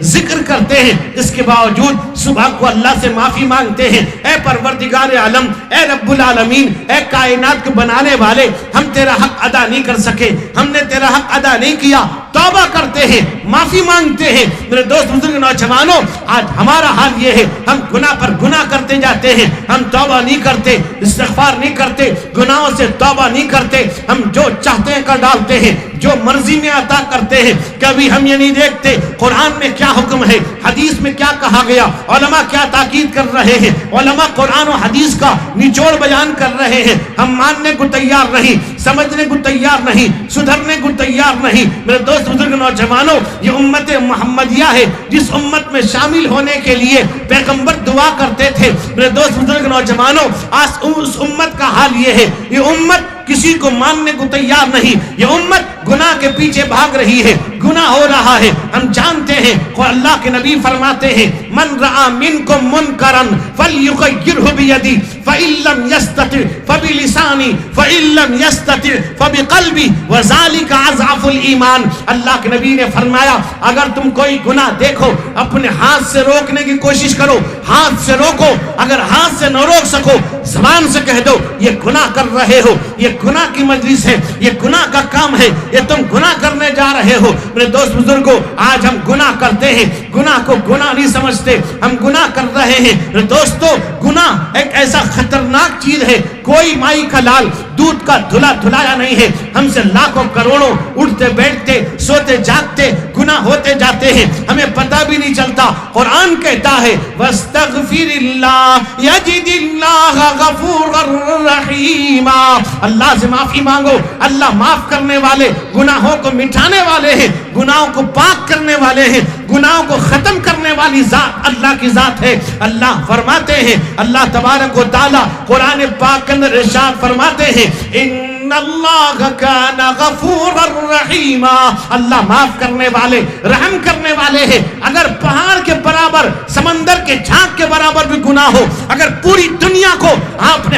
ذکر کرتے ہیں، اس کے باوجود صبح کو اللہ سے معافی مانگتے ہیں، اے پروردگار عالم، اے رب العالمین، اے کائنات کے بنانے والے، ہم تیرا حق ادا نہیں کر سکے، ہم نے تیرا حق ادا نہیں کیا، توبہ کرتے ہیں، معافی مانگتے ہیں۔ میرے دوست بزرگ نوجوانوں، آج ہمارا حال یہ ہے، ہم گناہ پر گناہ کرتے جاتے ہیں، ہم توبہ نہیں کرتے، استغفار نہیں کرتے، گناہوں سے توبہ نہیں کرتے، ہم جو چاہتے ہیں کر ڈالتے ہیں، جو مرضی میں عطا کرتے ہیں، کبھی ہم یہ نہیں دیکھتے قرآن میں کیا حکم ہے، حدیث میں کیا کہا گیا، علماء کیا تاکید کر رہے ہیں، علماء قرآن و حدیث کا نچوڑ بیان کر رہے ہیں، ہم ماننے کو تیار نہیں، سمجھنے کو تیار نہیں، سدھرنے کو تیار نہیں۔ میرے دوست بزرگ نوجوانوں، یہ امت محمدیہ ہے جس امت میں شامل ہونے کے لیے پیغمبر دعا کرتے تھے۔ میرے دوست بزرگ نوجوانوں، آج اس امت کا حال یہ ہے، یہ امت کسی کو ماننے کو تیار نہیں، یہ امت گناہ کے پیچھے بھاگ رہی ہے، گناہ ہو رہا ہے، ہم جانتے ہیں۔ اور اللہ کے نبی فرماتے ہیں، من رعا منکم منکرا فلیغیرہ بیدی فإن لم یستطع فبلسانی فإن لم یستطع فبقلبی وذلک اضعف الایمان۔ اللہ کے نبی نے فرمایا، اگر تم کوئی گناہ دیکھو، اپنے ہاتھ سے روکنے کی کوشش کرو، ہاتھ سے روکو، اگر ہاتھ سے نہ روک سکو، زبان سے کہہ دو یہ گناہ کر رہے ہو، یہ گناہ کی مجلس ہے، یہ گناہ کا کام ہے، یہ تم گناہ کرنے جا رہے ہو۔ میرے دوست بزرگوں، آج ہم گناہ کرتے ہیں، گناہ کو گناہ نہیں سمجھتے، ہم گناہ کر رہے ہیں۔ میرے دوستو، گناہ ایک ایسا خطرناک چیز ہے، کوئی مائی کا لال دودھ کا دھلا دھلایا نہیں ہے۔ ہم سے لاکھوں کروڑوں اٹھتے بیٹھتے سوتے جاگتے گناہ ہوتے جاتے ہیں، ہمیں پتہ بھی نہیں چلتا۔ قرآن کہتا ہے وَاسْتَغْفِرِ اللَّهَ يَجِدِ اللَّهَ غَفُورًا رَحِيمًا۔ اللہ سے معافی مانگو، اللہ معاف کرنے والے، گناہوں کو مٹانے والے ہیں، گناہوں کو پاک کرنے والے ہیں، گناہوں کو ختم کرنے والی ذات اللہ کی ذات ہے۔ اللہ فرماتے ہیں، اللہ تبارک و تعالی قرآن پاک کے اندر ارشاد فرماتے ہیں، ان اللہ کان غفورا رحیما۔ اللہ معاف کرنے والے، رحم کرنے والے ہیں۔ اگر پہاڑ کے برابر، سمندر کے جھاگ کے برابر بھی گناہ ہو، اگر پوری دنیا کو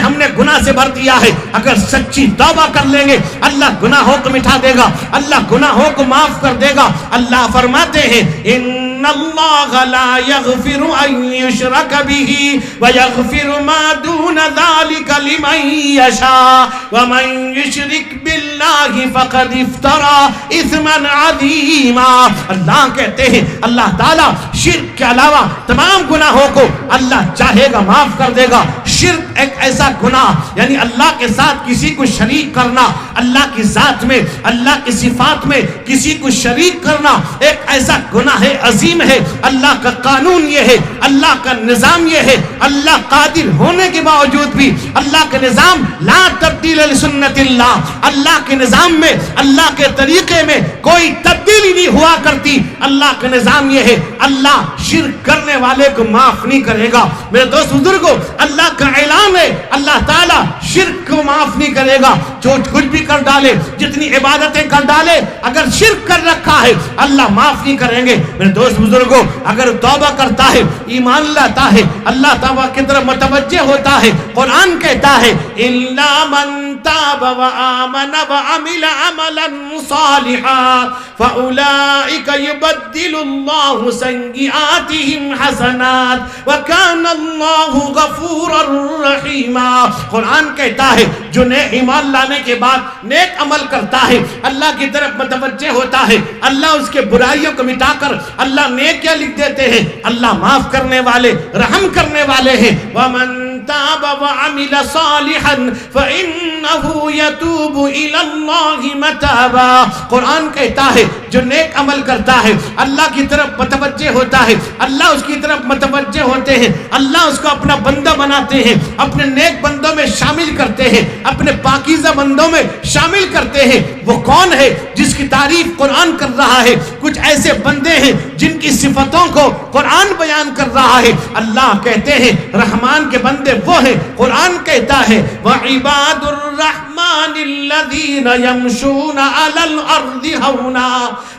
ہم نے گناہ سے بھر دیا ہے، اگر سچی توبہ کر لیں گے، اللہ گناہوں کو مٹا دے گا، اللہ گناہوں کو معاف کر دے گا۔ اللہ فرماتے ہیں، ان اللہ لا یغفر ان یشرک به ویغفر ما دون ذلك لمن یشاء ومن یشرک باللہ فقد افترى اثما عظیما۔ اللہ کہتے ہیں، اللہ تعالیٰ شرک کے علاوہ تمام گناہوں کو اللہ چاہے گا معاف کر دے گا۔ شرک ایک ایسا گناہ، یعنی اللہ کے ساتھ کسی کو شریک کرنا، اللہ کی ذات میں، اللہ کی صفات میں کسی کو شریک کرنا ایک ایسا گناہ ہے، عظیم ہے۔ اللہ کا قانون یہ ہے، اللہ کا نظام یہ ہے، اللہ قادر ہونے کے باوجود بھی اللہ کا نظام لا تبدیل لسنت اللہ، اللہ کے نظام میں، اللہ کے طریقے میں کوئی تبدیلی نہیں ہوا کرتی۔ اللہ کا نظام یہ ہے، اللہ شرک کرنے والے کو معاف نہیں کرے گا۔ میرے دوست بزرگوں، اللہ کا اعلان ہے، اللہ تعالیٰ شرک کو معاف نہیں کرے گا۔ جو کچھ بھی کر ڈالے، جتنی عبادتیں کر ڈالے، اگر شرک کر رکھا ہے اللہ معاف نہیں کریں گے۔ میرے دوست بزرگوں، اگر توبہ کرتا ہے، ایمان لاتا ہے، اللہ تعالیٰ کی طرف متوجہ ہوتا ہے، قرآن کہتا ہے اِلَّا مَن تَابَ وَآمَنَ وَعَمِلَ عَمَلًا صَالِحًا فَأُولَئِكَ يُبَدِّلُ اللَّهُ سَيِّئَاتِهِمْ حَسَنَاتٍ وَكَانَ اللَّهُ غَفُورًا رَحِيمًا۔ قرآن کہتا ہے جو ایمان لانے کے بعد نیک عمل کرتا ہے، اللہ کی طرف متوجہ ہوتا ہے، اللہ اس کے برائیوں کو مٹا کر اللہ نیکیاں لکھ دیتے ہیں۔ اللہ معاف کرنے والے، رحم کرنے والے ہیں۔ وَمَن تاب وعمل صالحا فإنه يتوب إلى الله متابا۔ قرآن کہتا ہے جو نیک عمل کرتا ہے، اللہ کی طرف متوجہ ہوتا ہے، اللہ اس کی طرف متوجہ ہوتے ہیں، اللہ اس کو اپنا بندہ بناتے ہیں، اپنے نیک بندوں میں شامل کرتے ہیں، اپنے پاکیزہ بندوں میں شامل کرتے ہیں۔ وہ کون ہے جس کی تعریف قرآن کر رہا ہے؟ کچھ ایسے بندے ہیں جن کی صفتوں کو قرآن بیان کر رہا ہے۔ اللہ کہتے ہیں رحمان کے بندے وہ ہیں۔ قرآن کہتا ہے وَعِبَادُ الرحمن الذين يمشون على الأرض هونا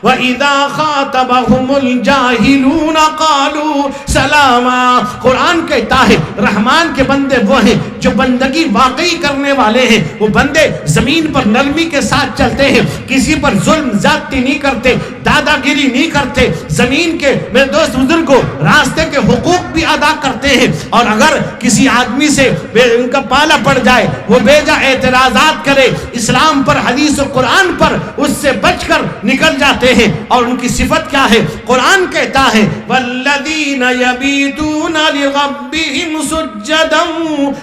وإذا خاطبهم الجاهلون قالوا سلاما. قرآن کہتا ہے رحمان کے بندے وہ ہیں جو بندگی واقعی کرنے والے ہیں. وہ بندے زمین پر نرمی کے ساتھ چلتے ہیں, کسی پر ظلم زیادتی نہیں کرتے, دادا گیری نہیں کرتے, زمین کے میرے دوست بزرگ کو راستے کے حقوق بھی ادا کرتے ہیں. اور اگر کسی آدمی سے ان کا پالا پڑ جائے, وہ بیجا اعتراضات کرے اسلام پر, حدیث و قرآن پر, اس سے بچ کر نکل جاتے ہیں. اور ان کی صفت کیا ہے؟ قرآن کہتا ہے والذین یبیتون لربہم سجدا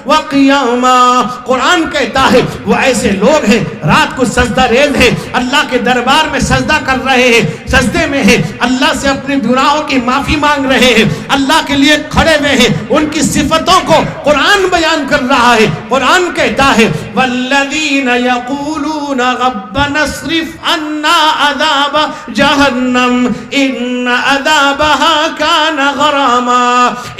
وقیاما. قرآن کہتا ہے وہ ایسے لوگ ہیں رات کو سجدہ ریز ہیں, اللہ کے دربار میں سجدہ کر رہے ہیں, سجدے میں ہیں, اللہ سے اپنے گناہوں کی معافی مانگ رہے ہیں, اللہ کے لیے کھڑے ہوئے ہیں. ان کی صفتوں کو قرآن بیان کر رہا ہے. قرآن کہتا ہے والذین یقولون ربنا اصرف عنا عذاب جہنم ان عذابها کان غراما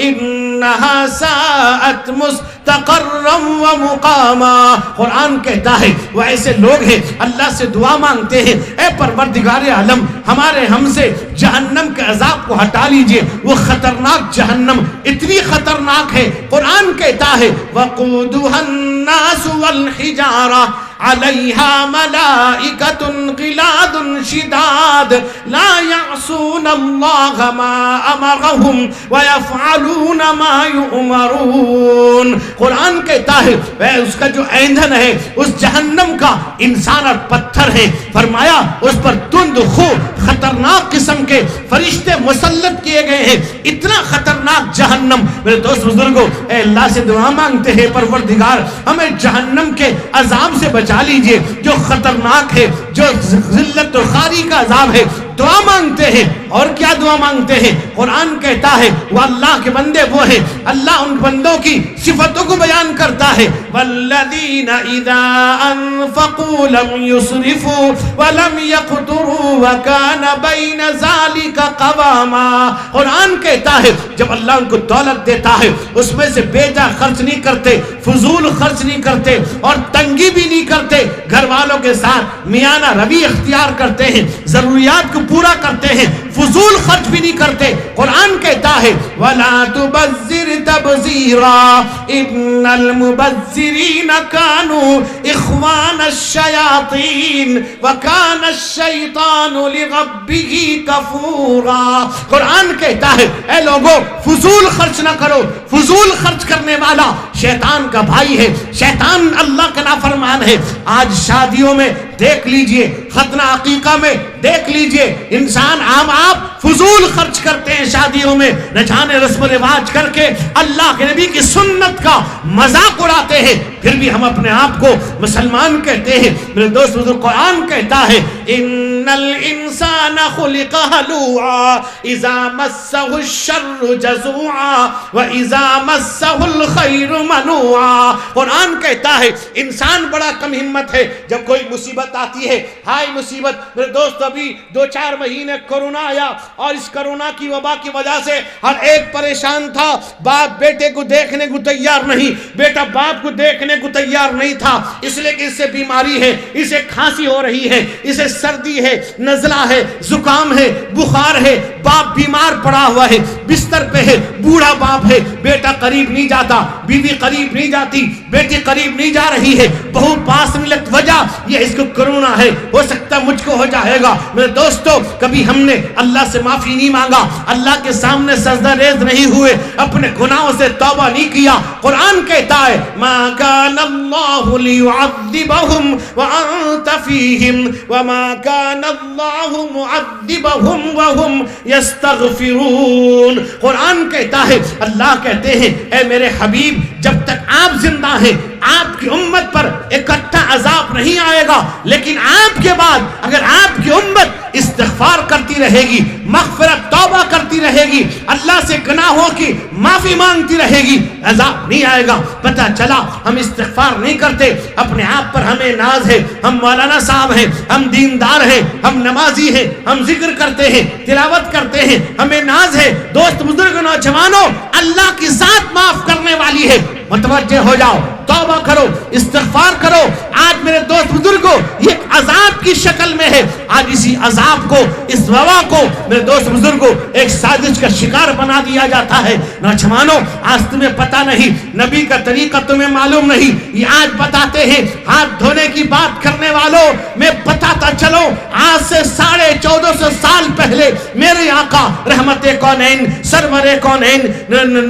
انہا ساءت مستقرا ومقاما. قرآن کہتا ہے وہ ایسے لوگ ہیں اللہ سے دعا مانگتے ہیں اے پروردگار عالم ہمارے ہم سے جہنم کے عذاب کو ہٹا لیجئے. وہ خطرناک جہنم اتنی خطرناک ہے. قرآن کہتا ہے وقودها الناس والحجارہ علیہا ملائکۃ غلاظ شداد لا یعصون اللہ ما امرہم ویفعلون ما یؤمرون. قرآن کہتا ہے اس کا جو ایندھن ہے اس جہنم کا انسان اور پتھر ہے. فرمایا اس پر تند خو خطرناک قسم کے فرشتے مسلط کیے گئے ہیں. اتنا خطرناک جہنم. میرے دوست بزرگوں اے اللہ سے دعا مانگتے ہیں پروردگار ہمیں جہنم کے عذاب سے بچا لیجئے جو خطرناک ہے, جو ذلت و خاری کا عذاب ہے. دعا مانگتے ہیں. اور کیا دعا مانگتے ہیں؟ قرآن کہتا ہے وہ اللہ کے بندے وہ ہیں, اللہ ان بندوں کی صفتوں کو بیان کرتا ہے والذین اذا انفقوا لم يسرفوا ولم يقتروا وكان بين ذلك قواما. قرآن کہتا ہے جب اللہ ان کو دولت دیتا ہے اس میں سے بیجا خرچ نہیں کرتے, فضول خرچ نہیں کرتے اور تنگی بھی نہیں کرتے. گھر والوں کے ساتھ میانہ روی اختیار کرتے ہیں, ضروریات کو پورا کرتے ہیں, فضول خرچ بھی نہیں کرتے. قرآن کہتا ہے وَلَا تُبَذِّرْ تَبْذِيرًا إِنَّ الْمُبَذِّرِينَ كَانُوا إِخْوَانَ الشَّيَاطِينِ وَكَانَ الشَّيْطَانُ لِرَبِّهِ كَفُورًا. قرآن کہتا ہے اے لوگو فضول خرچ نہ کرو. فضول خرچ کرنے والا شیطان کا بھائی ہے, شیطان اللہ کا نافرمان ہے. آج شادیوں میں دیکھ لیجئے, ختنہ عقیقہ میں دیکھ لیجئے, انسان عام آپ فضول خرچ کرتے ہیں شادیوں میں, نہ جانے رسم و رواج کر کے اللہ کے نبی کی سنت کا مذاق اڑاتے ہیں. پھر بھی ہم اپنے آپ کو مسلمان کہتے ہیں. میرے دوست بزرگ قرآن کہتا ہے ان الانسان خلق ہلوعا اذا مسہ الشر جزوعا واذا مسہ الخیر منوعا. قرآن کہتا ہے انسان بڑا کم ہمت ہے. جب کوئی مصیبت آتی ہے, ہائے مصیبت. میرے دوست ابھی 2-4 مہینے کورونا آیا اور اس کورونا کی وبا کی وجہ سے ہر ایک پریشان تھا. باپ بیٹے کو دیکھنے کو تیار نہیں, بیٹا باپ کو دیکھنے کو تیار نہیں تھا, اس لیے کہ اس سے بیماری ہے, اسے کھانسی ہو رہی ہے, اسے سردی ہے, نزلہ ہے, زکام ہے, بخار ہے. باپ بیمار پڑا ہوا ہے, بستر پہ ہے, بوڑھا باپ ہے, بیٹا قریب نہیں جاتا, بیوی قریب نہیں جاتی, بیٹی قریب نہیں جا رہی ہے. بہت پاس ملت وجہ یہ اس کو کرونا ہے, ہو سکتا مجھ کو ہو جائے گا. میرے دوستو کبھی ہم نے اللہ سے معافی نہیں مانگا, اللہ کے سامنے سجدہ ریز نہیں ہوئے, اپنے گناہوں سے توبہ نہیں کیا. قرآن کہتا ہے ما کان اللہ لیعذبہم وانت فیہم وما کان اللہ معذبہم وہم یستغفرون. قرآن کہتا ہے اللہ کہتے ہیں اے میرے حبیب جب تک آپ زندہ ہیں آپ کی امت پر اکٹھا عذاب نہیں آئے گا, لیکن آپ کے بعد اگر آپ کی امت استغفار کرتی رہے گی, مغفرت توبہ کرتی رہے گی, اللہ سے گناہوں کی معافی مانگتی رہے گی, عذاب نہیں آئے گا. پتہ چلا ہم استغفار نہیں کرتے, اپنے آپ پر ہمیں ناز ہے, ہم مولانا صاحب ہیں, ہم دیندار ہیں, ہم نمازی ہیں, ہم ذکر کرتے ہیں, تلاوت کرتے ہیں, ہمیں ناز ہے. دوست بزرگ نوجوانوں اللہ کی ذات معاف کرنے والی ہے. متوجہ ہو جاؤ، توبہ کرو، استغفار کرو۔ آج میرے دوست بزرگوں یہ عذاب کی شکل میں ہے، آج اسی عذاب کو، اس وبا کو میرے دوست بزرگوں ایک سازش کا شکار بنا دیا جاتا ہے۔ نوجوانوں آج تمہیں پتہ نہیں، نبی کا طریقہ تمہیں معلوم نہیں، یہ آج بتاتے ہیں۔ ہاتھ دھونے کی بات کرنے والوں میں بتاتا چلو، آج سے 1450 سال پہلے میرے آقا رحمت کونین، سرور کونین،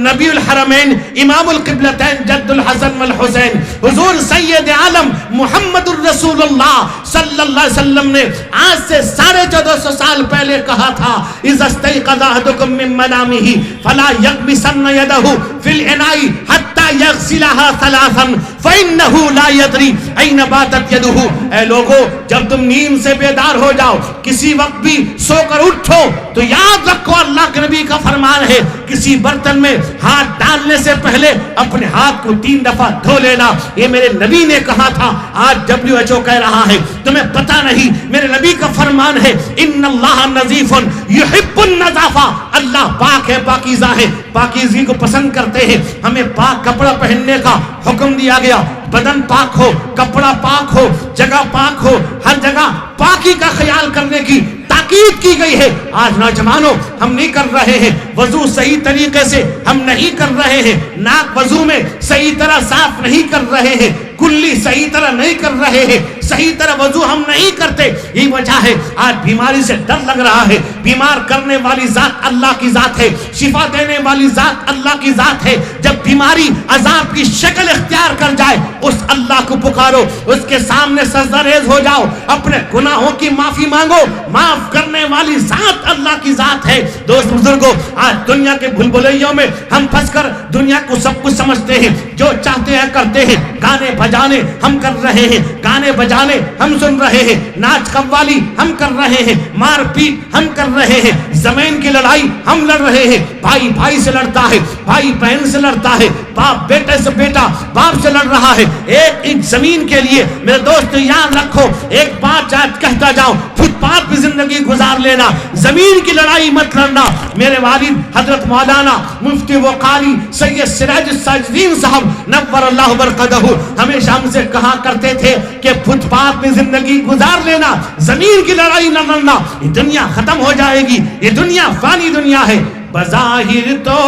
نبی الحرمین، امام القبلتین، جد الحسن والحسین، حضور سید عالم محمد الرسول اللہ صلی اللہ علیہ وسلم نے آج سے 1450 سال پہلے کہا تھا، اذا استيقظ احدكم من منامه فلا يغمسن يده في الاناء حتى يغسلها ثلاثا فانه لا يدري اين باتت يده۔ اے لوگو جب تم نیند سے بیدار ہو جاؤ، کسی وقت بھی سو کر اٹھو تو یاد رکھو اللہ کے نبی کا فرمان ہے کسی برتن میں ہاتھ ڈالنے سے پہلے اپنے ہاتھ کو 3 دفعہ دھو لینا، یہ میرے نبی نے کہا تھا۔ آج WHO کہہ رہا ہے، تمہیں پتہ نہیں، میرے نبی کا فرمان ہے ان اللہ نظیف یحب النظافہ، اللہ پاک ہے، پاکیزہ ہے، پاکیزگی کو پسند کرتے ہیں۔ ہمیں پاک کپڑا پہننے کا حکم دیا گیا، بدن پاک ہو، کپڑا پاک ہو، جگہ پاک ہو، ہر جگہ پاکی کا خیال کرنے کی تاکید کی گئی ہے۔ آج نوجوانوں ہم نہیں کر رہے ہیں، وضو صحیح طریقے سے ہم نہیں کر رہے ہیں، ناک وضو میں صحیح طرح صاف نہیں کر رہے ہیں، کلی صحیح طرح نہیں کر رہے ہیں، صحیح طرح وضو ہم نہیں کرتے، یہی وجہ ہے آج بیماری سے ڈر لگ رہا ہے۔ بیمار کرنے والی ذات اللہ کی ذات ہے، شفا دینے والی ذات اللہ کی ذات ہے۔ جب بیماری عذاب کی شکل اختیار کر جائے اس اللہ کو پکارو، اس کے سامنے سجدہ ریز ہو جاؤ، اپنے گناہوں کی معافی مانگو، معاف کرنے والی ذات اللہ کی ذات ہے۔ دوست بزرگوں آج دنیا کے بھلبلیوں میں ہم پھنس کر دنیا کو سب کچھ سمجھتے ہیں، جو چاہتے ہیں کرتے ہیں، گانے بجانے ہم کر رہے ہیں، گانے بجانے ہم سن رہے ہیں، ناچ قوالی ہم کر رہے ہیں، مار پیٹ ہم کر رہے ہیں، زمین کی لڑائی ہم لڑ رہے ہیں، بھائی بھائی سے لڑتا ہے، بھائی بہن سے لڑتا ہے، باپ بیٹے سے، بیٹا باپ سے لڑ رہا ہے، ایک زمین کے لیے۔ میرے دوست یاد رکھو، ایک بات آج کہتا جاؤں، فٹ پاتھ پہ زندگی گزار لینا، زمین کی لڑائی مت لڑنا۔ میرے والد حضرت مولانا مفتی و قاری سید سراج الساجدین صاحب نور اللہ برکتہ ہمیشہ ہم سے کہا کرتے تھے کہ فٹ پاتھ میں زندگی گزار لینا، زمین کی لڑائی نہ لڑنا، یہ دنیا ختم ہو جائے گی، یہ دنیا فانی دنیا ہے۔ بظاہر تو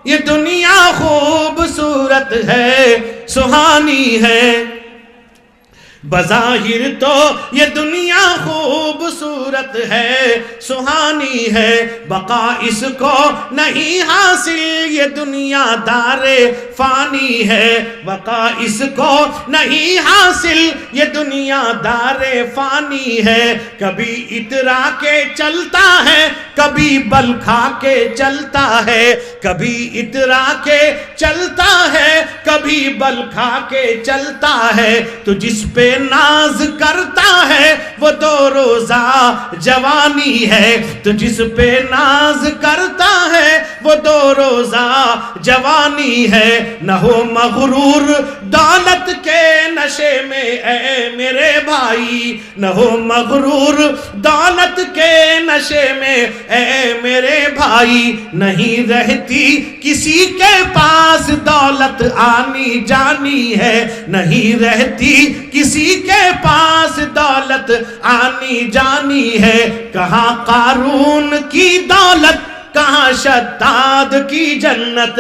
یہ دنیا خوبصورت ہے، سہانی ہے، بظاہر تو یہ دنیا خوبصورت ہے، سہانی ہے، بقا اس کو نہیں حاصل، یہ دنیا دار فانی ہے، بقا اس کو نہیں حاصل، یہ دنیا دار فانی ہے۔ کبھی اترا کے چلتا ہے، کبھی بل کھا کے چلتا ہے، کبھی اترا کے چلتا ہے، کبھی بل کھا کے چلتا ہے، تو جس پہ ناز کرتا ہے وہ 2 روزہ جوانی ہے، تو جس پہ ناز کرتا ہے وہ 2 روزہ جوانی ہے۔ نہ ہو مغرور دولت کے نشے میں اے میرے بھائی، نہ ہو مغرور دولت کے نشے میں اے میرے بھائی، نہیں رہتی کسی کے پاس دولت آنی جانی ہے، نہیں رہتی کسی کے پاس دولت آنی جانی ہے۔ کہاں قارون کی دولت، کہاں شداد کی جنت،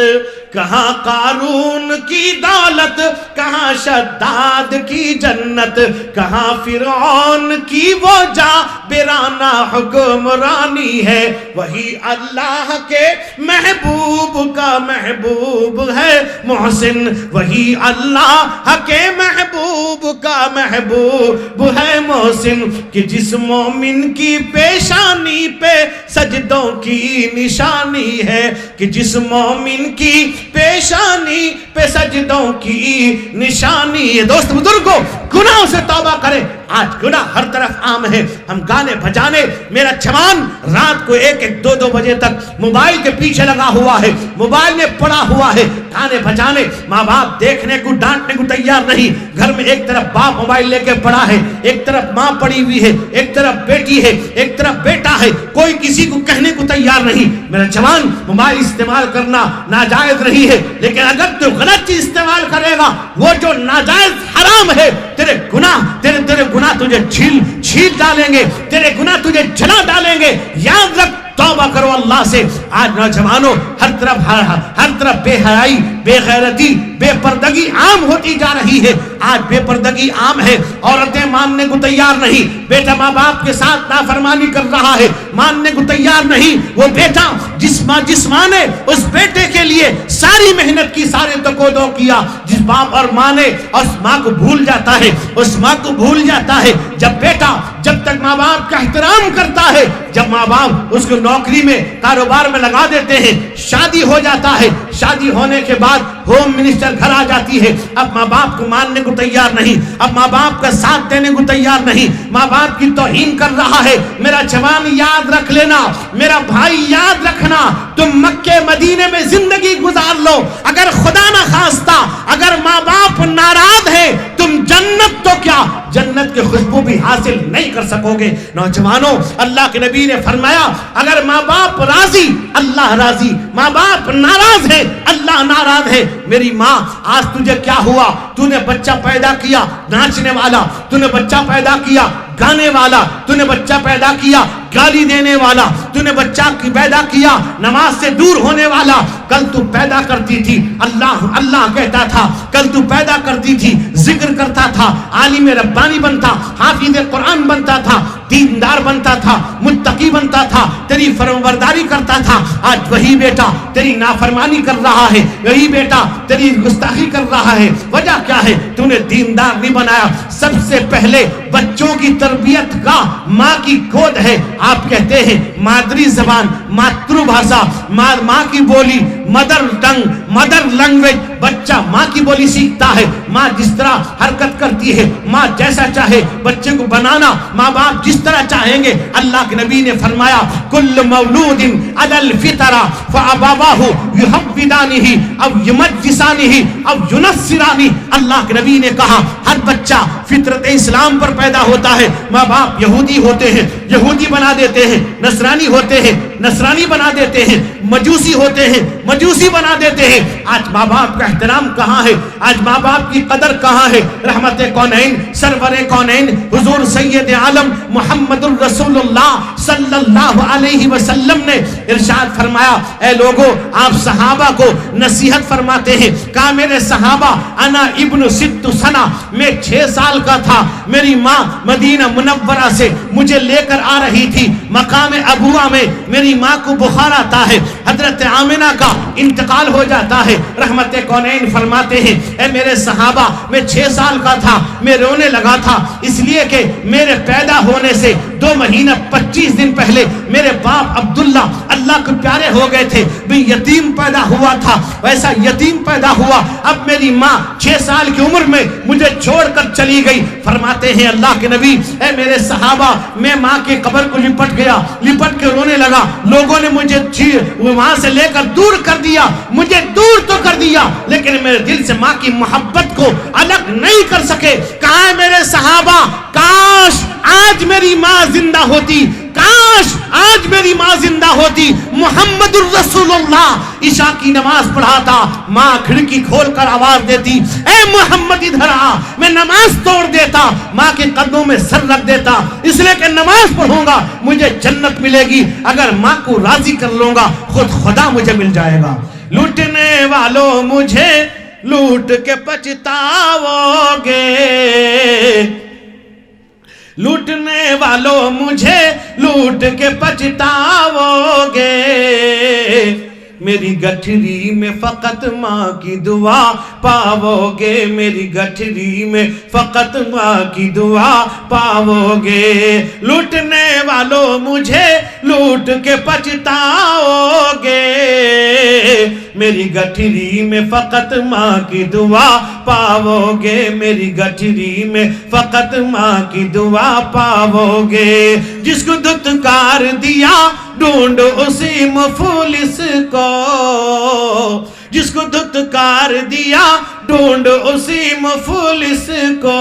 کہاں قارون کی دولت، کہاں شداد کی جنت، کہاں فرعون کی وہ جابرانہ حکمرانی ہے، وہی اللہ کے محبوب کا محبوب ہے محسن، وہی اللہ کے محبوب کا محبوب ہے محسن، کہ جس مومن کی پیشانی پہ سجدوں کی نشانی ہے، کہ جس مومن کی پیشانی پہ سجدوں کی نشانی ہے۔ دوست بزرگوں گناہوں سے توبہ کریں، آج گناہ ہر طرف عام ہے. ہم گانے بجانے, میرا جوان رات کو 1-2 بجے تک موبائل کے پیچھے لگا ہوا ہے, موبائل میں پڑا ہوا ہے, گانے بجانے. ماں باپ دیکھنے کو ڈانٹنے کو تیار نہیں. گھر میں ایک طرف باپ موبائل لے کے پڑا ہے, ایک طرف ماں پڑی ہوئی ہے, ایک طرف بیٹی ہے, ایک طرف بیٹا ہے, کوئی کسی کو کہنے کو تیار نہیں. میرا جوان موبائل استعمال کرنا ناجائز نہیں ہے, لیکن اگر تو غلط چیز استعمال کرے گا, وہ جو ناجائز حرام ہے, تیرے گناہ تجھے چھیل ڈالیں گے, تیرے گناہ تجھے جلا ڈالیں گے. یاد رکھ, توبہ کرو اللہ سے. آج نوجوانوں ہر طرف بے حیائی, بے غیرتی, بے پردگی عام ہوتی جا رہی ہے. آج بے پردگی عام ہے, عورتیں ماننے کو تیار نہیں. بیٹا ماں باپ کے ساتھ نافرمانی کر رہا ہے, ماننے کو تیار نہیں. وہ بیٹا جس ماں نے اس بیٹے کے لیے ساری محنت کی, سارے تکودو کیا, جس باپ اور ماں نے اس ماں کو بھول جاتا ہے, اس ماں کو بھول جاتا ہے. جب تک ماں باپ کا احترام کرتا ہے, جب ماں باپ اس کو نوکری میں, کاروبار میں لگا دیتے ہیں, شادی ہو جاتا ہے, شادی ہونے کے بعد ہوم منسٹر گھر آ جاتی ہے, اب ماں باپ کو ماننے کو تیار نہیں, اب ماں باپ کا ساتھ دینے کو تیار نہیں, ماں باپ کی توہین کر رہا ہے. میرا جوان یاد رکھ لینا, میرا بھائی یاد رکھنا, تم مکے مدینے میں زندگی گزار لو, اگر خدا نہ خواستہ اگر ماں باپ ناراض ہے, تم جنت تو کیا جنت کی خوشبو بھی حاصل نہیں کر سکو گے. نوجوانوں, اللہ کے نبی نے فرمایا, اگر ماں باپ راضی اللہ راضی, ماں باپ ناراض ہے اللہ ناراض ہے. میری ماں, آج تجھے کیا ہوا؟ تو نے بچہ پیدا کیا ناچنے والا, تو نے بچہ پیدا کیا گانے والا, تو نے بچہ پیدا کیا گالی دینے والا, تو نے بچہ پیدا کیا نماز سے دور ہونے والا. کل تو پیدا کرتی تھی اللہ اللہ کہتا تھا, کل تو پیدا کرتی تھی ذکر کرتا تھا, عالم ربانی بنتا, حافظ قرآن بنتا تھا, دیندار بنتا تھا, متقی بنتا تھا, تیری فرمانبرداری کرتا تھا. آج وہی بیٹا تیری نافرمانی کر رہا ہے, وہی بیٹا تیری گستاخی کر رہا ہے. وجہ کیا ہے؟ تو نے دیندار نہیں بنایا. سب سے پہلے بچوں کی تربیت کا ماں کی گود ہے. آپ کہتے ہیں مادری زبان, ماترو بھاشا, ماں کی بولی, مدر ٹنگ, مدر لینگویج. بچہ ماں کی بولی سیکھتا ہے, ماں جس طرح حرکت کرتی ہے, ماں جیسا چاہے بچے کو بنانا ماں باپ جس طرح چاہیں گے. اللہ کے نبی نے فرمایا, کل مولود علی الفطرہ فابواہ یحودانہ او یمجسانہ او ینصرانہ. اللہ کے نبی نے کہا, ہر بچہ فطرت اسلام پر پیدا ہوتا ہے. ماں باپ یہودی ہوتے ہیں, یہودی بنا دیتے ہیں, نصرانی ہوتے ہیں, نصرانی بنا دیتے ہیں, مجوسی ہوتے ہیں, مجوسی بنا دیتے ہیں. آج ماں باپ کا احترام کہاں ہے؟ آج ماں باپ کی قدر کہاں ہے؟ رحمت کونین, سرور کونین, حضور سید عالم محمد الرسول اللہ صلی اللہ علیہ وسلم نے ارشاد فرمایا, اے لوگو, آپ صحابہ کو نصیحت فرماتے ہیں. کہا میرے صحابہ, انا ابن 6 سنہ, میں 6 سال کا تھا, میری ماں مدینہ منورہ سے مجھے لے کر آ رہی تھی. مقام ابوا میں میری ماں کو بخار آتا ہے, حضرت آمنہ کا انتقال ہو جاتا ہے. رحمت کونین فرماتے ہیں, اے میرے صحابہ, میں 6 سال کا تھا, میں رونے لگا تھا, اس لیے کہ میرے پیدا ہونے سے 2 مہینہ 25 دن پہلے میرے باپ عبداللہ اللہ کو پیارے ہو گئے تھے, بھی یتیم پیدا ہوا تھا, ویسا یتیم پیدا ہوا. اب میری ماں 6 سال کی عمر میں مجھے چھوڑ کر چلی گئی. فرماتے ہیں اللہ کے نبی, اے میرے صحابہ, میں ماں کے قبر کو لپٹ گیا, لپٹ کے رونے لگا. لوگوں نے مجھے وہاں سے لے کر دور کر دیا, مجھے دور تو کر دیا, لیکن میرے دل سے ماں کی محبت کو الگ نہیں کر سکے. کہاں میرے صحابہ, کاش آج میری ماں زندہ ہوتی, کاش آج میری ماں زندہ ہوتی. محمد الرسول اللہ عشاء کی نماز پڑھاتا, ماں کھڑکی کھول کر آواز دیتی, اے محمد ادھر آ, میں نماز توڑ دیتا, ماں کے قدموں میں سر رکھ دیتا, اس لیے کہ نماز پڑھوں گا مجھے جنت ملے گی. اگر ماں کو راضی کر لوں گا خود خدا مجھے مل جائے گا. لوٹنے والوں مجھے لوٹ کے پچھتاؤ گے, لوٹنے والوں مجھے لوٹ کے پچھتاؤ گے. میری گٹھری میں فقط ماں کی دعا پاؤ گے, میری گٹھری میں فقط ماں کی دعا پاؤ گے. لوٹنے والوں مجھے لوٹ کے پچھتاؤ گے, میری گٹھری میں فقط ماں کی دعا پاؤ گے، میری گٹھری میں فقط ماں کی دعا پاؤ گے۔ جس کو دھتکار دیا ڈھونڈ اسی مفلس کو، جس کو دھتکار دیا ڈھونڈ اسی مفلس کو،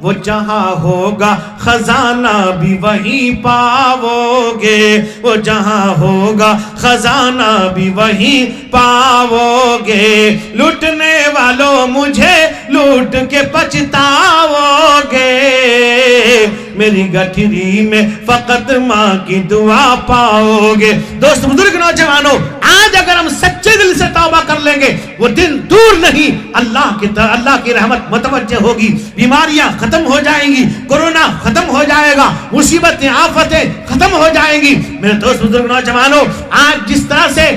وہ جہاں ہوگا خزانہ بھی وہیں پاؤ گے، وہ جہاں ہوگا خزانہ بھی وہیں پاؤ گے۔ لوٹنے والوں مجھے لوٹ کے پچھتاؤ گے، میری گٹھری میں فقط ماں کی دعا پاؤ گے۔ دوست بزرگ نوجوانوں، آج اگر ہم سچے دل سے توبہ کر لیں گے، وہ دن دور نہیں، اللہ کی رحمت متوجہ ہوگی، بیماریاں ختم ہو جائیں گی، کورونا ختم ہو جائے گا، مصیبتیں آفتیں ختم ہو جائیں گی۔ میرے دوست بزرگ نوجوانوں، آج جس طرح سے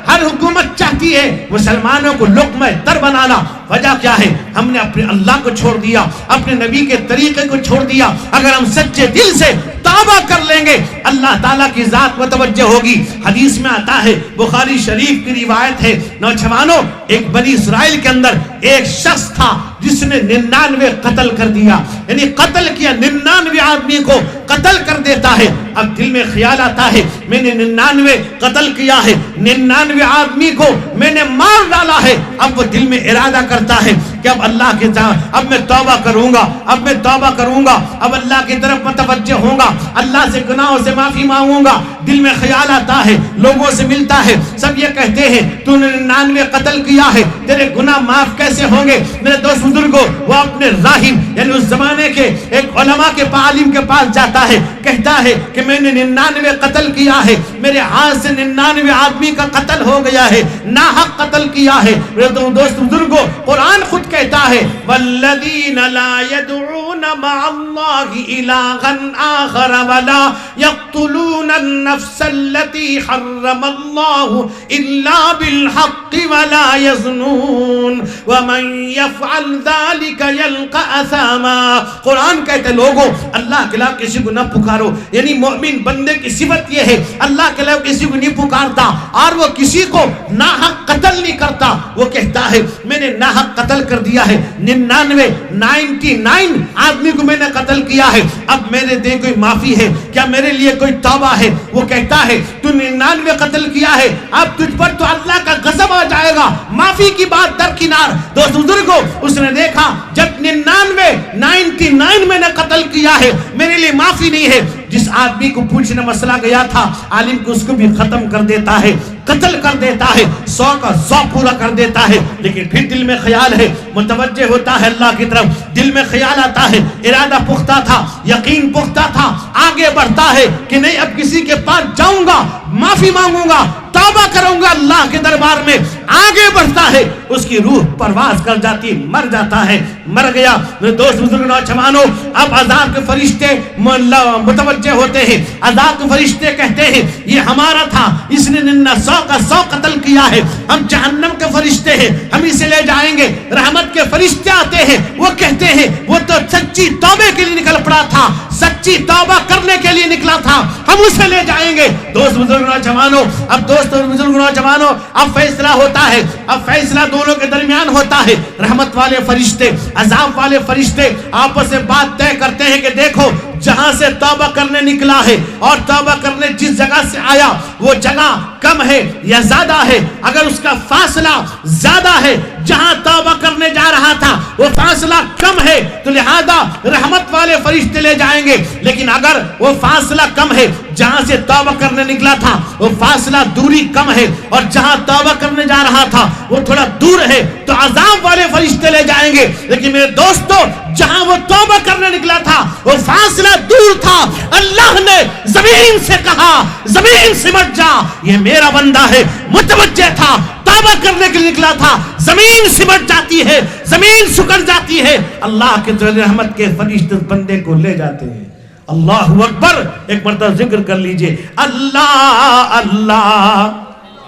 ہر حکومت چاہتی ہے مسلمانوں کو لقمہ تر بنانا، وجہ کیا ہے؟ ہم نے اپنے اللہ کو چھوڑ دیا، اپنے نبی کے طریقے کو چھوڑ دیا۔ اگر ہم سچے دل سے توبہ کر لیں گے، اللہ تعالیٰ کی ذات متوجہ ہوگی۔ حدیث میں آتا ہے، بخاری شریف کی روایت ہے، نوجوانوں، ایک بنی اسرائیل کے اندر ایک شخص تھا جس نے 99 قتل کر دیا، یعنی قتل کیا، 99 آدمی کو قتل کر دیتا ہے۔ اب دل میں خیال آتا ہے، میں نے 99 قتل کیا ہے، 99 آدمی کو میں نے مار ڈالا ہے۔ اب وہ دل میں ارادہ کرتا ہے کہ اب اللہ کے اب میں توبہ کروں گا، اب میں توبہ کروں گا، اب اللہ کی طرف متوجہ ہوں گا، اللہ سے گناہوں سے معافی مانگوں گا۔ دل میں خیال آتا ہے، لوگوں سے ملتا ہے، سب یہ کہتے ہیں تو نے 99 قتل کیا ہے، تیرے گناہ معاف کیسے ہوں گے؟ میرے دوست بزرگوں، وہ اپنے راہب یعنی اس زمانے کے ایک علماء کے عالم کے پاس جاتا ہے، کہتا ہے کہ میں نے 99 قتل کیا ہے، میرے ہاتھ سے 99 آدمی کا قتل ہو گیا ہے، ناحق قتل کیا ہے۔ میرے دوست بزرگوں، قرآن خود کہتا ہے والذین لا يدعون مع اللہ الہا آخر ولا يقتلون النفس التي حرم اللہ الا بالحق ولا يزنون ومن يفعل ذلك يلقى اثاما۔ قرآن کہتے لوگوں، اللہ کے علاوہ کسی کو نہ پکارو، یعنی مومن بندے کی صفت یہ ہے اللہ کے علاوہ کسی کو نہیں پکارتا اور وہ کسی کو ناحق قتل نہیں کرتا۔ وہ کہتا ہے میں نے ناحق قتل کر دیا ہے، 99 آدمی کو میں نے قتل کیا ہے، اب میرے دے کوئی معافی ہے کیا؟ میرے لیے کوئی توبہ ہے؟ وہ کہتا ہے تو 99 قتل کیا ہے، اب تجھ پر تو اللہ کا غضب آ جائے گا، معافی کی بات درکنار۔ دوست بزرگوں، اس نے دیکھا جب 99 میں نے قتل کیا ہے، میرے لیے معافی نہیں ہے۔ جس آدمی کو پوچھنے مسئلہ گیا تھا، عالم کو اس کو بھی ختم کر دیتا ہے، قتل کر دیتا ہے، 100 کا 100 پورا کر دیتا ہے۔ لیکن پھر دل میں خیال ہے، متوجہ ہوتا ہے اللہ کی طرف، دل میں خیال آتا ہے، ارادہ پختہ تھا، یقین پختہ تھا، آگے بڑھتا ہے کہ نہیں اب کسی کے پاس جاؤں گا، معافی مانگوں گا، توبہ کروں گا اللہ کے دربار میں۔ آگے بڑھتا ہے، اس کی روح پرواز کر جاتی، مر جاتا ہے، مر گیا۔ میرے دوست بزرگ نوجوانوں، اب عذاب کے فرشتے متوجہ ہوتے ہیں، عذاب کے فرشتے کہتے ہیں یہ ہمارا تھا، اس نے 100 کا 100 قتل کیا ہے، ہم جہنم کے فرشتے ہیں، ہم اسے لے جائیں گے۔ رحمت کے فرشتے آتے ہیں، وہ کہتے ہیں وہ تو سچی توبے کے لیے نکل پڑا تھا، سچی توبہ کرنے کے لیے نکلا تھا، ہم اسے لے جائیں گے۔ دوست بزرگ نوجوانوں، اب دوست اور بزرگ نوجوانوں، اب فیصلہ ہوتا ہے، اب فیصلہ دونوں کے درمیان ہوتا ہے۔ رحمت والے فرشتے، عذاب والے فرشتے آپس میں بات طے کرتے ہیں کہ دیکھو جہاں سے توبہ کرنے نکلا ہے اور توبہ کرنے جس جگہ سے آیا وہ جگہ کم ہے یا زیادہ ہے؟ اگر اس کا فاصلہ زیادہ ہے، جہاں توبہ کرنے جا رہا تھا وہ فاصلہ کم ہے، تو لہذا رحمت والے فرشتے لے جائیں گے۔ لیکن اگر وہ فاصلہ کم ہے، جہاں سے توبہ کرنے نکلا تھا وہ فاصلہ دوری کم ہے، اور جہاں توبہ کرنے جا رہا تھا وہ تھوڑا دور ہے، تو عذاب والے فرشتے لے جائیں گے۔ لیکن میرے دوستو، جہاں وہ توبہ کرنے نکلا تھا وہ فاصلہ دور تھا، اللہ نے زمین سے کہا زمین سمٹ جا، یہ میرا بندہ ہے، متوجہ تھا، توبہ کرنے کے لیے نکلا تھا، زمین سمٹ جاتی ہے، زمین سکڑ جاتی ہے، اللہ کے رحمت کے فرشتے بندے کو لے جاتے ہیں۔ اللہ اکبر، ایک مرتبہ ذکر کر لیجئے، اللہ اللہ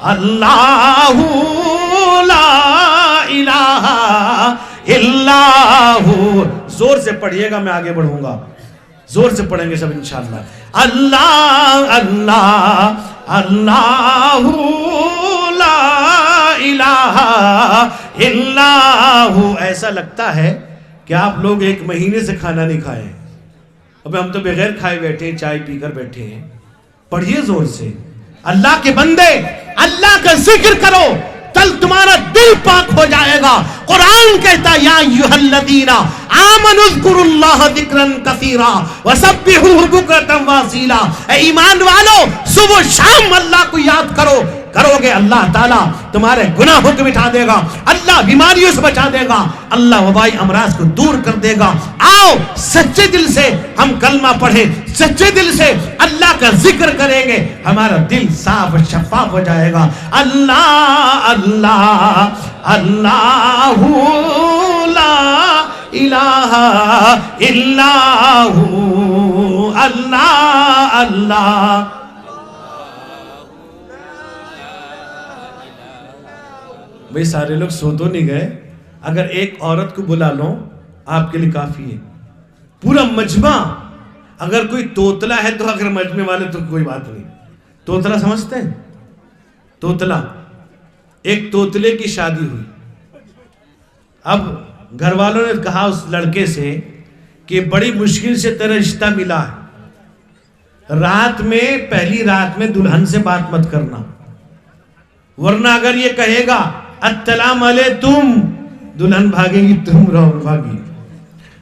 اللہ لا الہ الا ہو۔ زور سے پڑھیے گا، میں آگے بڑھوں گا، زور سے پڑھیں گے سب انشاءاللہ۔ اللہ اللہ اللہ لا الہ الا ہو. ایسا لگتا ہے کہ آپ لوگ 1 مہینے سے کھانا نہیں کھائے ہیں. اب ہم تو بغیر کھائے بیٹھے ہیں, چائے پی کر بیٹھے ہیں. پڑھیے زور سے, اللہ کے بندے اللہ کا ذکر کرو, کل تمہارا دل پاک ہو جائے گا. قرآن کہتا یا ایھا الذین آمنوا اذکروا اللہ ذکرا کثیرا وسبحوہ بکرۃ واصیلا. اے ایمان والو, صبح شام اللہ کو یاد کرو. کرو گے اللہ تعالیٰ تمہارے گناہوں کو مٹا دے گا, اللہ بیماریوں سے بچا دے گا, اللہ وبائی امراض کو دور کر دے گا. آؤ سچے دل سے ہم کلمہ پڑھیں, سچے دل سے اللہ کا ذکر کریں گے, ہمارا دل صاف و شفاف ہو جائے گا. اللہ اللہ اللہ لا الہ الا ہو, اللہ اللہ. بھئی سارے لوگ سو تو نہیں گئے, اگر ایک عورت کو بلا لو آپ کے لیے کافی ہے. پورا مجمع, اگر کوئی توتلا ہے تو اگر مجمع والے تو کوئی بات نہیں. توتلا سمجھتے ہیں؟ توتلا, ایک توتلے کی شادی ہوئی. اب گھر والوں نے کہا اس لڑکے سے کہ بڑی مشکل سے تیرا رشتہ ملا ہے, رات میں پہلی رات میں دلہن سے بات مت کرنا, ورنہ اگر یہ کہے گا السلام علیکم دلہن بھاگے گی, تم رہو بھاگی.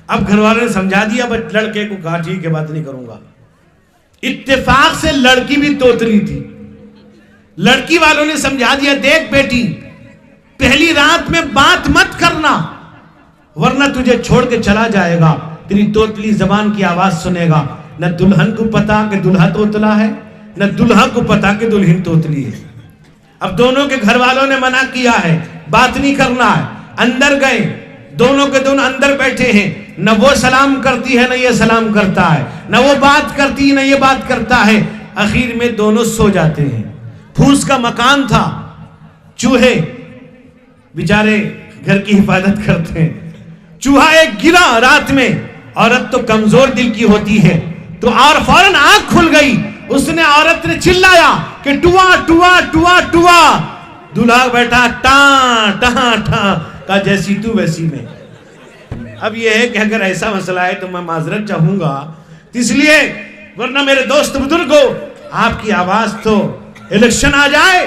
اب گھر والوں نے سمجھا دیا, بس لڑکے کو کہا ٹھیک ہے بات نہیں کروں گا. اتفاق سے لڑکی بھی توتلی تھی. لڑکی والوں نے سمجھا دیا دیکھ بیٹی پہلی رات میں بات مت کرنا ورنہ تجھے چھوڑ کے چلا جائے گا. تیری توتلی زبان کی آواز سنے گا. نہ دلہن کو پتا کہ دلہا توتلا ہے, نہ دلہا کو پتا کہ دلہن توتلی ہے. اب دونوں کے گھر والوں نے منع کیا ہے, بات نہیں کرنا ہے. اندر گئے, دونوں کے دونوں اندر بیٹھے ہیں. نہ وہ سلام کرتی ہے نہ یہ سلام کرتا ہے, نہ وہ بات کرتی ہے نہ یہ بات کرتا ہے. اخیر میں دونوں سو جاتے ہیں. پھوس کا مکان تھا, چوہے بیچارے گھر کی حفاظت کرتے ہیں. چوہا ایک گرا رات میں, عورت تو کمزور دل کی ہوتی ہے تو اور فوراً آنکھ کھل گئی. اس نے عورت نے چلایا کہ ٹوا ٹوا ٹوا ٹوا. دلہا بیٹھا ٹاں ٹاں ٹاں, کہا جیسی تو ویسی میں. اب یہ ہے کہ اگر ایسا مسئلہ ہے تو میں معذرت چاہوں گا, اس لیے ورنہ میرے دوست بزرگوں آپ کی آواز تو الیکشن آ جائے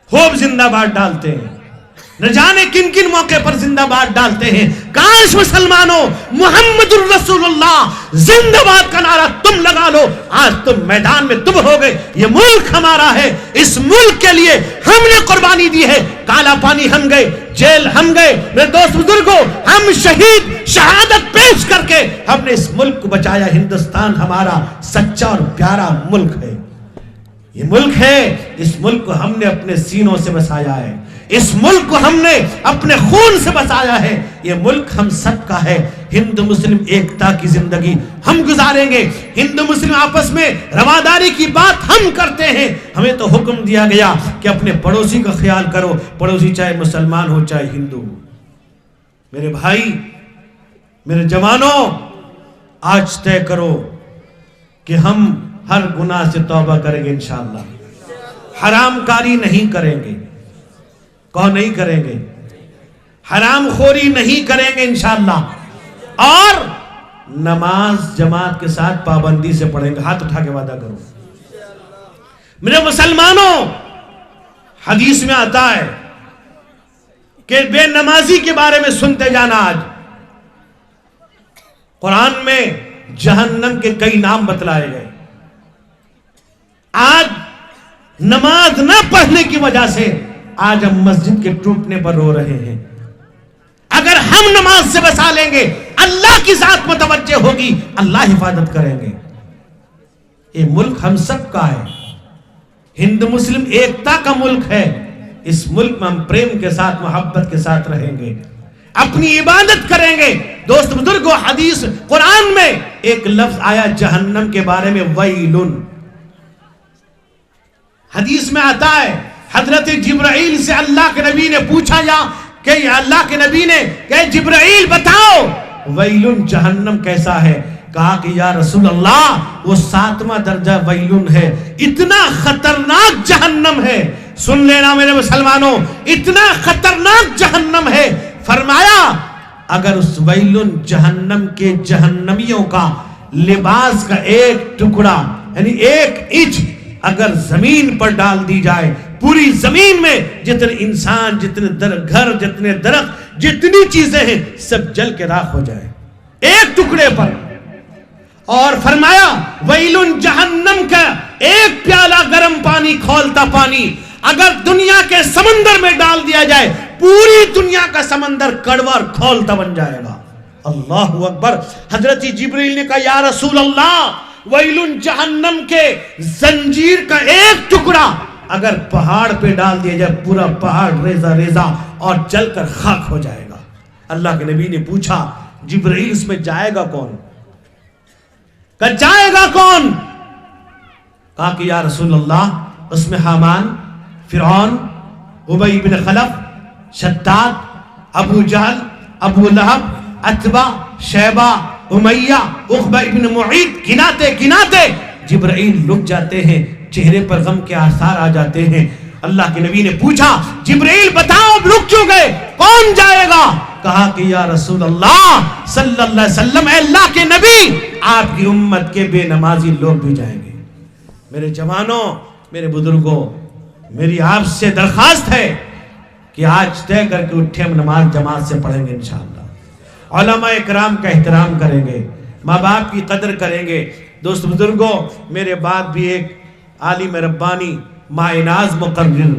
خوب زندہ باد ڈالتے ہیں, نہ جانے کن کن موقع پر زندہ باد ڈالتے ہیں. کاش مسلمانوں محمد الرسول اللہ زندہ باد کا نعرہ تم لگا لو. آج تم میدان میں تم ہو گئے, یہ ملک ہمارا ہے, اس ملک کے لیے ہم نے قربانی دی ہے. کالا پانی ہم گئے, جیل ہم گئے, میرے دوست بزرگوں ہم شہید شہادت پیش کر کے ہم نے اس ملک کو بچایا. ہندوستان ہمارا سچا اور پیارا ملک ہے. یہ ملک ہے, اس ملک کو ہم نے اپنے سینوں سے بسایا ہے, اس ملک کو ہم نے اپنے خون سے بسایا ہے. یہ ملک ہم سب کا ہے. ہندو مسلم ایکتا کی زندگی ہم گزاریں گے. ہندو مسلم آپس میں رواداری کی بات ہم کرتے ہیں. ہمیں تو حکم دیا گیا کہ اپنے پڑوسی کا خیال کرو, پڑوسی چاہے مسلمان ہو چاہے ہندو ہو. میرے بھائی, میرے جوانوں, آج طے کرو کہ ہم ہر گناہ سے توبہ کریں گے انشاءاللہ. حرام کاری نہیں کریں گے. کون نہیں کریں گے؟ حرام خوری نہیں کریں گے انشاءاللہ. اور نماز جماعت کے ساتھ پابندی سے پڑھیں گے. ہاتھ اٹھا کے وعدہ کرو. میرے مسلمانوں, حدیث میں آتا ہے کہ بے نمازی کے بارے میں سنتے جانا. آج قرآن میں جہنم کے کئی نام بتلائے گئے. آج نماز نہ پڑھنے کی وجہ سے آج ہم مسجد کے ٹوٹنے پر رو رہے ہیں. اگر ہم نماز سے بسا لیں گے اللہ کی ذات متوجہ ہوگی, اللہ حفاظت کریں گے. یہ ملک ہم سب کا ہے, ہندو مسلم ایکتا کا ملک ہے. اس ملک میں ہم پریم کے ساتھ محبت کے ساتھ رہیں گے, اپنی عبادت کریں گے. دوست بزرگوں, حدیث قرآن میں ایک لفظ آیا جہنم کے بارے میں, ویلن. حدیث میں آتا ہے حضرت جبرائیل سے اللہ کے نبی نے پوچھا کہ اللہ کے نبی نے کہ جبرائیل بتاؤ ویلن جہنم کیسا ہے. کہا کہ یا رسول اللہ وہ 7واں درجہ ویلن ہے، اتنا خطرناک جہنم ہے، سن لینا میرے مسلمانوں، اتنا خطرناک جہنم ہے. فرمایا اگر اس ویلن جہنم کے جہنمیوں کا لباس کا ایک ٹکڑا یعنی ایک انچ اگر زمین پر ڈال دی جائے، پوری زمین میں جتنے انسان، جتنے گھر، جتنے درخت، جتنی چیزیں ہیں سب جل کے راکھ ہو جائے ایک ٹکڑے پر. اور فرمایا ویلن جہنم کا ایک پیالہ گرم پانی، کھولتا پانی اگر دنیا کے سمندر میں ڈال دیا جائے، پوری دنیا کا سمندر کڑوا اور کھولتا بن جائے گا. اللہ اکبر. حضرت جبریل نے کہا یا رسول اللہ ویلن جہنم کے زنجیر کا ایک ٹکڑا اگر پہاڑ پہ ڈال دیا جائے، پورا پہاڑ ریزہ ریزہ اور جل کر خاک ہو جائے گا. اللہ کے نبی نے پوچھا جبریل اس میں جائے گا کون؟ کہ جائے گا کون؟ کہا کہ یا رسول اللہ اس میں حامان، فرعون، ابی بن خلف، شداد، ابو جہل، ابو لہب، عتبہ، شیبہ، امیہ، عقبہ ابن معیط، گناتے جبرائیل رک جاتے ہیں، چہرے پر غم کے آثار آ جاتے ہیں. اللہ کے نبی نے پوچھا جبرائیل بتاؤ رک کیوں گئے، کون جائے گا؟ کہا کہ یا رسول اللہ صلی اللہ علیہ وسلم، اے اللہ کے نبی آپ کی امت کے بے نمازی لوگ بھی جائیں گے. میرے جوانوں، میرے بزرگوں، میری آپ سے درخواست ہے کہ آج طے کر کے اٹھے ہم نماز جماعت سے پڑھیں گے انشاءاللہ. علماء اکرام کا احترام کریں گے، ماں باپ کی قدر کریں گے. دوست بزرگوں، میرے بعد بھی ایک عالم ربانی ماعناز مقرر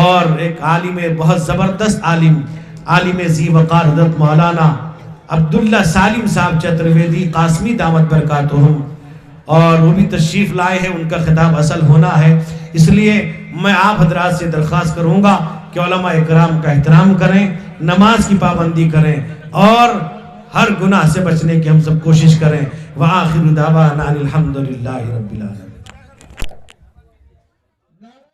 اور ایک عالم بہت زبردست عالم ذی وقار حضرت مولانا عبداللہ سالم صاحب چترویدی قاسمی دامت برکاتہم، اور وہ بھی تشریف لائے ہیں. ان کا خطاب اصل ہونا ہے، اس لیے میں آپ حضرات سے درخواست کروں گا کہ علماء اکرام کا احترام کریں، نماز کی پابندی کریں اور ہر گناہ سے بچنے کی ہم سب کوشش کریں. وآخر دعوانا الحمدللہ رب العالمین.